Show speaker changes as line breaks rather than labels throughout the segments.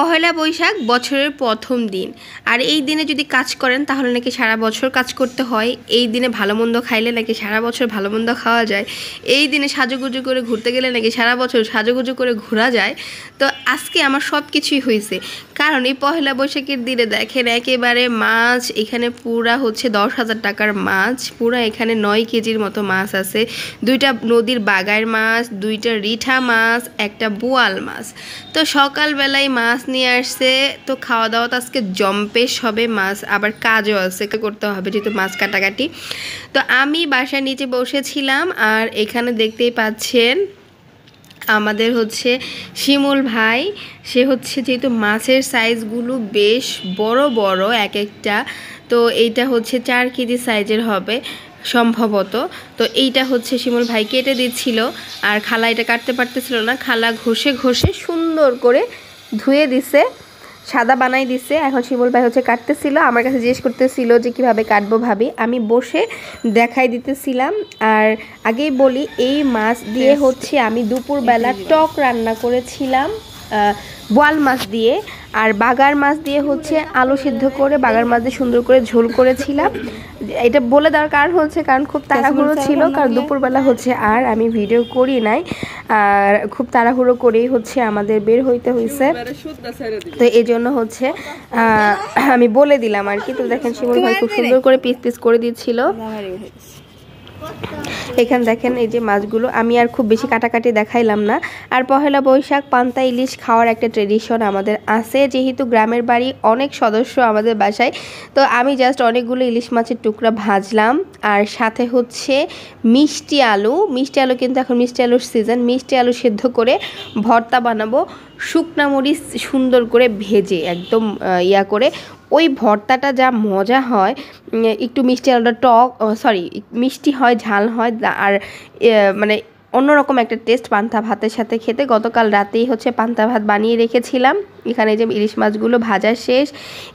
পহেলা বৈশাখ বছরের প্রথম দিন, আর এই দিনে যদি কাজ করেন তাহলে নাকি সারা বছর কাজ করতে হয়। এই দিনে ভালো মন্দ খাইলে নাকি সারা বছর ভালো মন্দ খাওয়া যায়। এই দিনে সাজুগুজু করে ঘুরতে গেলে নাকি সারা বছর সাজুগুজু করে ঘোরা যায়। তো আজকে আমার সব কিছুই হয়েছে, কারণ এই পহেলা বৈশাখের দিনে দেখেন একেবারে মাছ এখানে পুরা হচ্ছে 10,000 টাকার মাছ, পুরা এখানে 9 কেজির মতো মাছ আছে। 2টা নদীর বাগার মাছ, 2টা রিঠা মাছ, একটা বোয়াল মাছ। তো সকালবেলায় মাছ নিয়ে আসছে, তো খাওয়া দাওয়া তো আজকে জম্পেশ হবে। মাছ আবার কাজও আছে, করতে হবে যেহেতু মাছ কাটাকাটি। তো আমি বাসার নিচে বসেছিলাম, আর এখানে দেখতেই পাচ্ছেন আমাদের হচ্ছে শিমুল ভাই, সে হচ্ছে যেহেতু মাছের সাইজগুলো বেশ বড় বড় এক একটা, তো এইটা হচ্ছে 4 কেজি সাইজের হবে সম্ভবত। তো এইটা হচ্ছে শিমুল ভাই কেটে দিচ্ছিল, আর খালা এটা কাটতে পারতেছিল না, খালা ঘষে ঘষে সুন্দর করে ধুয়ে দিছে, সাদা বানাই দিছে। এখন শিমুল ভাই হচ্ছে কাটতেছিল, আমার কাছে জিজ্ঞেস করতেছিল যে কীভাবে কাটবো ভাবি, আমি বসে দেখাই দিতেছিলাম। আর আগেই বলি, এই মাছ দিয়ে হচ্ছে আমি দুপুরবেলা টক রান্না করেছিলাম বোয়াল মাছ দিয়ে, আর বাগার মাছ দিয়ে হচ্ছে আলু সিদ্ধ করে বাগার মাছ দিয়ে সুন্দর করে ঝোল করেছিলাম। এটা বলে দেওয়ার কারণ হচ্ছে কারণ খুব তাড়াহুড়ো ছিল, কারণ দুপুরবেলা হচ্ছে আর আমি ভিডিও করি নাই, আর খুব তাড়াহুড়ো করেই হচ্ছে আমাদের বের হইতে হয়েছে। তো এই জন্য হচ্ছে আমি বলে দিলাম আর কি। তো দেখেন শিমুল ভাই খুব সুন্দর করে পিস পিস করে দিচ্ছিল। এখানে দেখেন এই যে মাছগুলো, আমি আর খুব বেশি কাটাকাটি দেখাইলাম না। আর পহেলা বৈশাখ পান্তা ইলিশ খাওয়ার একটা ট্রেডিশন আমাদের আছে, যেহেতু গ্রামের বাড়ি অনেক সদস্য আমাদের বাসায়। তো আমি জাস্ট অনেকগুলো ইলিশ মাছের টুকরা ভাজলাম, আর সাথে হচ্ছে মিষ্টি আলু কিন্তু এখন মিষ্টি আলুর সিজন, মিষ্টি আলু সেদ্ধ করে ভর্তা বানাবো, শুকনা মরিচ সুন্দর করে ভেজে একদম ইয়া করে। ওই ভর্তাটা যা মজা হয়, একটু মিষ্টি আলুটা টক মিষ্টি হয়, ঝাল হয়, আর মানে অন্যরকম একটা টেস্ট পান্তা ভাতের সাথে খেতে। গতকাল রাতেই হচ্ছে পান্তা ভাত বানিয়ে রেখেছিলাম। এখানে যে ইলিশ মাছগুলো ভাজা শেষ,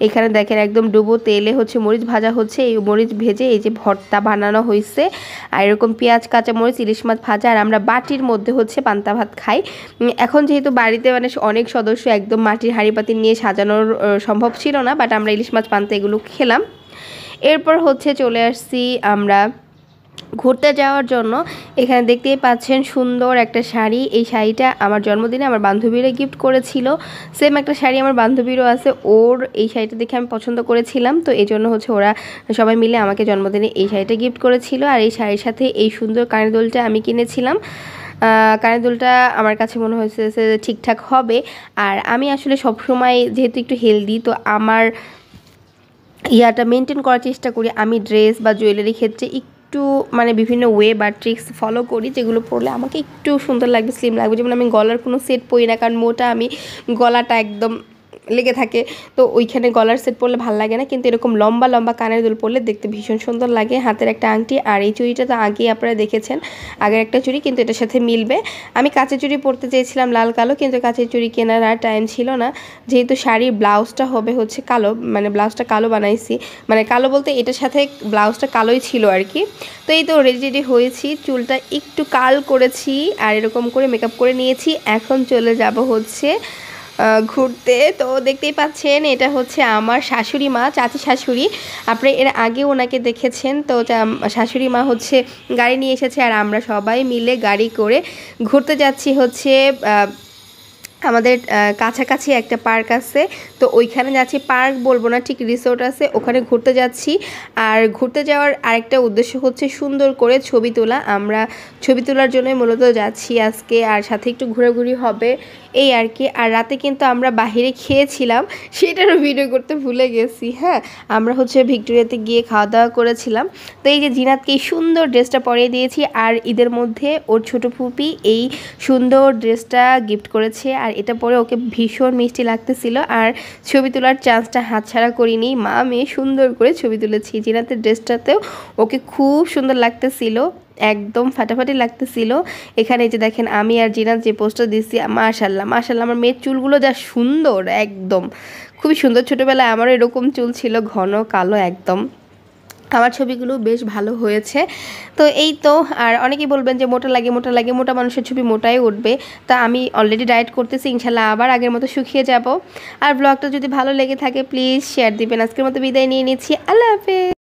এখানে দেখেন একদম ডুবো তেলে হচ্ছে মরিচ ভাজা হচ্ছে, এই মরিচ ভেজে এই যে ভর্তা বানানো হয়েছে, আর এরকম পেঁয়াজ কাঁচা মরিচ ইলিশ মাছ ভাজা, আর আমরা বাটির মধ্যে হচ্ছে পান্তা ভাত খাই। এখন যেহেতু বাড়িতে মানে অনেক সদস্য, একদম মাটির হাঁড়ি পাতি নিয়ে সাজানোর সম্ভব ছিল না, বাট আমরা ইলিশ মাছ পান্তা এগুলো খেলাম। এরপর হচ্ছে চলে আসছি আমরা ঘুরতে যাওয়ার জন্য। এখানে দেখতেই পাচ্ছেন সুন্দর একটা শাড়ি, এই শাড়িটা আমার জন্মদিনে আমার বান্ধবীরা গিফট করেছিল। সেম একটা শাড়ি আমার বান্ধবীরও আছে, ওর এই শাড়িটা দেখে আমি পছন্দ করেছিলাম, তো এই জন্য হচ্ছে ওরা সবাই মিলে আমাকে জন্মদিনে এই শাড়িটা গিফট করেছিল। আর এই শাড়ির সাথে এই সুন্দর কানের দুলটা আমি কিনেছিলাম। কানের দুলটা আমার কাছে মনে হয়েছে যে ঠিকঠাক হবে। আর আমি আসলে সবসময় যেহেতু একটু হেলদি, তো আমার ইয়াটা মেনটেন করার চেষ্টা করি। আমি ড্রেস বা জুয়েলারি ক্ষেত্রে একটু মানে বিভিন্ন ওয়ে বা ট্রিক্স ফলো করি, যেগুলো পরলে আমাকে একটু সুন্দর লাগবে, স্লিম লাগবে। যেমন আমি গলার কোনো সেট পরি না, কারণ মোটা আমি, গলাটা একদম লেগে থাকে, তো ওইখানে গলার সেট পরলে ভালো লাগে না। কিন্তু এরকম লম্বা লম্বা কানের দুল পরলে দেখতে ভীষণ সুন্দর লাগে। হাতের একটা আংটি, আর এই চুড়িটা তো আগেই আপনারা দেখেছেন, আগের একটা চুড়ি, কিন্তু এটার সাথে মিলবে। আমি কাঁচের চুড়ি পরতে চেয়েছিলাম লাল কালো, কিন্তু কাঁচের চুড়ি কেনার আর টাইম ছিল না। যেহেতু শাড়ির ব্লাউজটা হবে হচ্ছে কালো, মানে ব্লাউজটা কালো বানাইছি, মানে কালো বলতে এটার সাথে ব্লাউজটা কালোই ছিল আর কি। তো এই তো রেডি হয়েছি, চুলটা একটু কার্ল করেছি, আর এরকম করে মেকআপ করে নিয়েছি। এখন চলে যাব হচ্ছে ঘুরতে। তো দেখতেই পাচ্ছেন এটা হচ্ছে আমার শাশুড়ি মা, চাচি শাশুড়ি। আপনি এর আগে ওনাকে দেখেছেন। তো শাশুড়ি মা হচ্ছে গাড়ি নিয়ে এসেছে, আর আমরা সবাই মিলে গাড়ি করে ঘুরতে যাচ্ছি হচ্ছে আমাদের কাছাকাছি একটা পার্ক আছে, তো ওইখানে যাচ্ছি। পার্ক বলবো না, ঠিক রিসোর্ট আছে, ওখানে ঘুরতে যাচ্ছি। আর ঘুরতে যাওয়ার আরেকটা উদ্দেশ্য হচ্ছে সুন্দর করে ছবি তোলা। আমরা ছবি তোলার জন্যই মূলত যাচ্ছি আজকে, আর সাথে একটু ঘোরাঘুরি হবে এই আর কি। আর রাতে কিন্তু আমরা বাহিরে খেয়েছিলাম, সেটারও ভিডিও করতে ভুলে গেছি। হ্যাঁ, আমরা হচ্ছে ভিক্টোরিয়াতে গিয়ে খাওয়া দাওয়া করেছিলাম। তো এই যে জিনাতকে এই সুন্দর ড্রেসটা পরিয়ে দিয়েছি, আর ঈদের মধ্যে ওর ছোটো ফুপি এই সুন্দর ড্রেসটা গিফট করেছে, আর এটা পরে ওকে ভীষণ মিষ্টি লাগতেছিল। আর ছবি তোলার চান্সটা হাতছাড়া করিনি, মা মেয়ে সুন্দর করে ছবি তুলেছি। জিনাতের ড্রেসটাতেও ওকে খুব সুন্দর লাগতেছিল, একদম ফাটাফাটি লাগতেছিল। এখানে এই যে দেখেন আমি আর জিনাত যে পোস্টটা দিচ্ছি, মাশাল্লাহ মাশাল্লাহ, আমার মেয়ের চুলগুলো যা সুন্দর, একদম খুবই সুন্দর। ছোটোবেলায় আমারও এরকম চুল ছিল, ঘন কালো একদম। আমার ছবিগুলো বেশ ভালো হয়েছে। তো এই তো, আর অনেকেই বলবেন যে মোটা লাগে, মোটা মানুষের ছবি মোটাই উঠবে। তা আমি অলরেডি ডায়েট করতেছি, ইনশাল্লাহ আবার আগের মতো শুকিয়ে যাব। আর ব্লগটা যদি ভালো লেগে থাকে প্লিজ শেয়ার দিবেন। আজকের মতো বিদায় নিয়ে নিচ্ছি, আল্লাহ হাফেজ।